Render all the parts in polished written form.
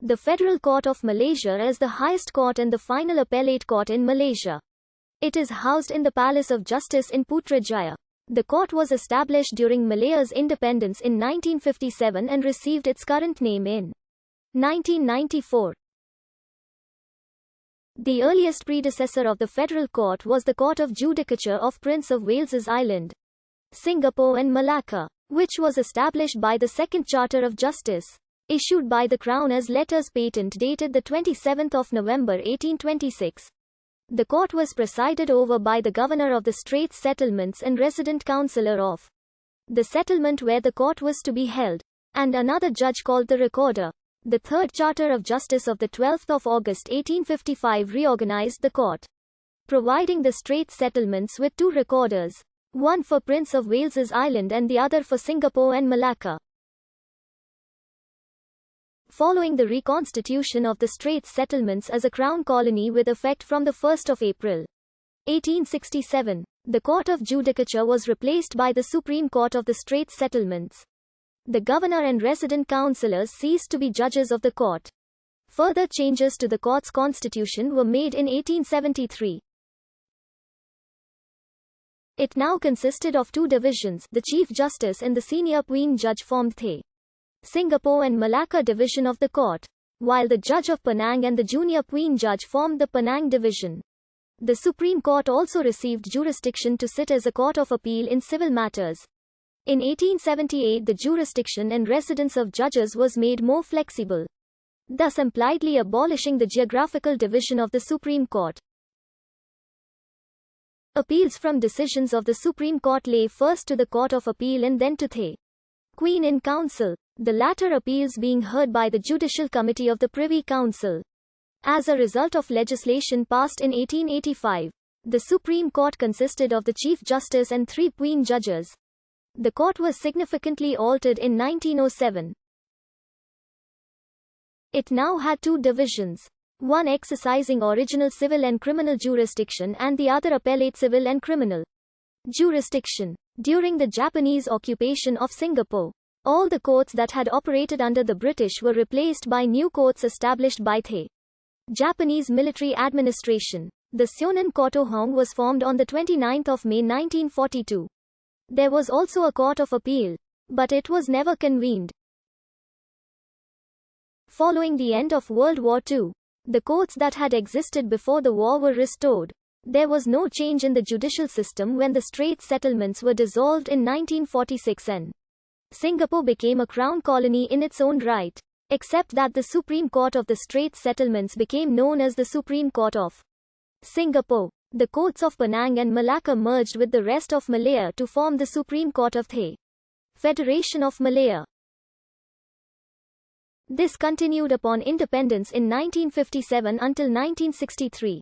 The Federal Court of Malaysia is the highest court and the final appellate court in Malaysia. It is housed in the Palace of Justice in Putrajaya. The court was established during Malaya's independence in 1957 and received its current name in 1994. The earliest predecessor of the Federal Court was the Court of Judicature of Prince of Wales's Island, Singapore and Malacca, which was established by the Second Charter of Justice, issued by the Crown as letters patent dated 27 November 1826. The court was presided over by the Governor of the Straits Settlements and Resident Councillor of the settlement where the court was to be held, and another judge called the Recorder. The Third Charter of Justice of 12 August 1855 reorganized the court, providing the Straits Settlements with two recorders, one for Prince of Wales's Island and the other for Singapore and Malacca. Following the reconstitution of the Straits Settlements as a Crown colony with effect from 1 April 1867, the Court of Judicature was replaced by the Supreme Court of the Straits Settlements. The Governor and resident councillors ceased to be judges of the court. Further changes to the court's constitution were made in 1873. It now consisted of two divisions, the Chief Justice and the Senior Queen Judge formed the Singapore and Malacca division of the court, while the Judge of Penang and the Junior Queen Judge formed the Penang division. The Supreme Court also received jurisdiction to sit as a court of appeal in civil matters. In 1878 the jurisdiction and residence of judges was made more flexible, thus impliedly abolishing the geographical division of the Supreme Court. Appeals from decisions of the Supreme Court lay first to the Court of Appeal and then to the Queen in Council, the latter appeals being heard by the Judicial Committee of the Privy Council. As a result of legislation passed in 1885, the Supreme Court consisted of the Chief Justice and 3 Queen Judges. The court was significantly altered in 1907. It now had 2 divisions, one exercising original civil and criminal jurisdiction and the other appellate civil and criminal jurisdiction. During the Japanese occupation of Singapore, all the courts that had operated under the British were replaced by new courts established by the Japanese military administration. The Shonan Kotohong was formed on 29 May 1942. There was also a court of appeal, but it was never convened. Following the end of World War II, the courts that had existed before the war were restored. There was no change in the judicial system when the Straits Settlements were dissolved in 1946 and Singapore became a Crown colony in its own right, except that the Supreme Court of the Straits Settlements became known as the Supreme Court of Singapore. The courts of Penang and Malacca merged with the rest of Malaya to form the Supreme Court of the Federation of Malaya. This continued upon independence in 1957 until 1963.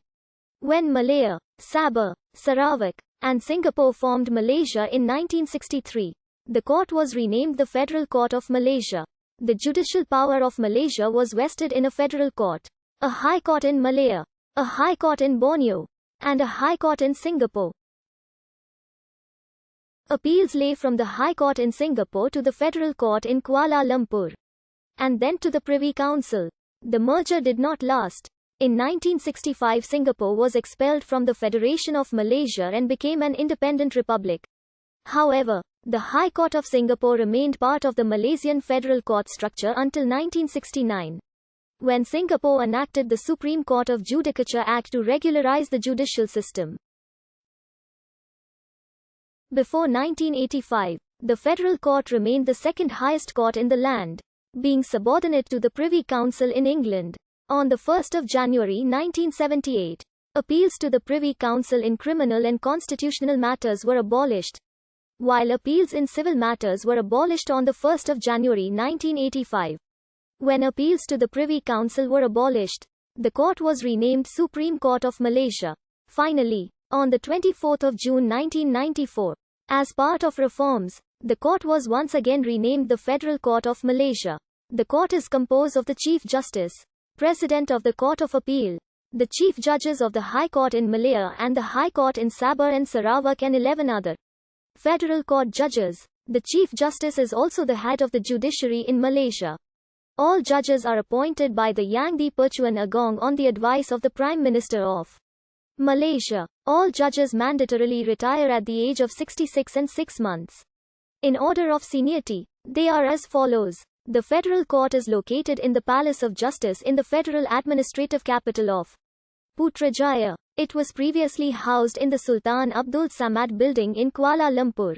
When Malaya, Sabah, Sarawak, and Singapore formed Malaysia in 1963, the court was renamed the Federal Court of Malaysia. The judicial power of Malaysia was vested in a federal court, a high court in Malaya, a high court in Borneo, and a high court in Singapore. Appeals lay from the High Court in Singapore to the Federal Court in Kuala Lumpur, and then to the Privy Council. The merger did not last. In 1965 Singapore was expelled from the Federation of Malaysia and became an independent republic. However, the High Court of Singapore remained part of the Malaysian federal court structure until 1969, when Singapore enacted the Supreme Court of Judicature Act to regularize the judicial system. Before 1985, the Federal Court remained the second highest court in the land, being subordinate to the Privy Council in England. On 1 January 1978, appeals to the Privy Council in criminal and constitutional matters were abolished, while appeals in civil matters were abolished on 1 January 1985. When appeals to the Privy Council were abolished, the court was renamed Supreme Court of Malaysia. Finally, on 24 June 1994, as part of reforms, the court was once again renamed the Federal Court of Malaysia. The court is composed of the Chief Justice, President of the Court of Appeal, the Chief Judges of the High Court in Malaya and the High Court in Sabah and Sarawak and 11 other Federal Court judges. The Chief Justice is also the head of the judiciary in Malaysia. All judges are appointed by the Yang di Pertuan Agong on the advice of the Prime Minister of Malaysia. All judges mandatorily retire at the age of 66 and 6 months. In order of seniority, they are as follows. The Federal Court is located in the Palace of Justice in the Federal Administrative Capital of Putrajaya. It was previously housed in the Sultan Abdul Samad Building in Kuala Lumpur.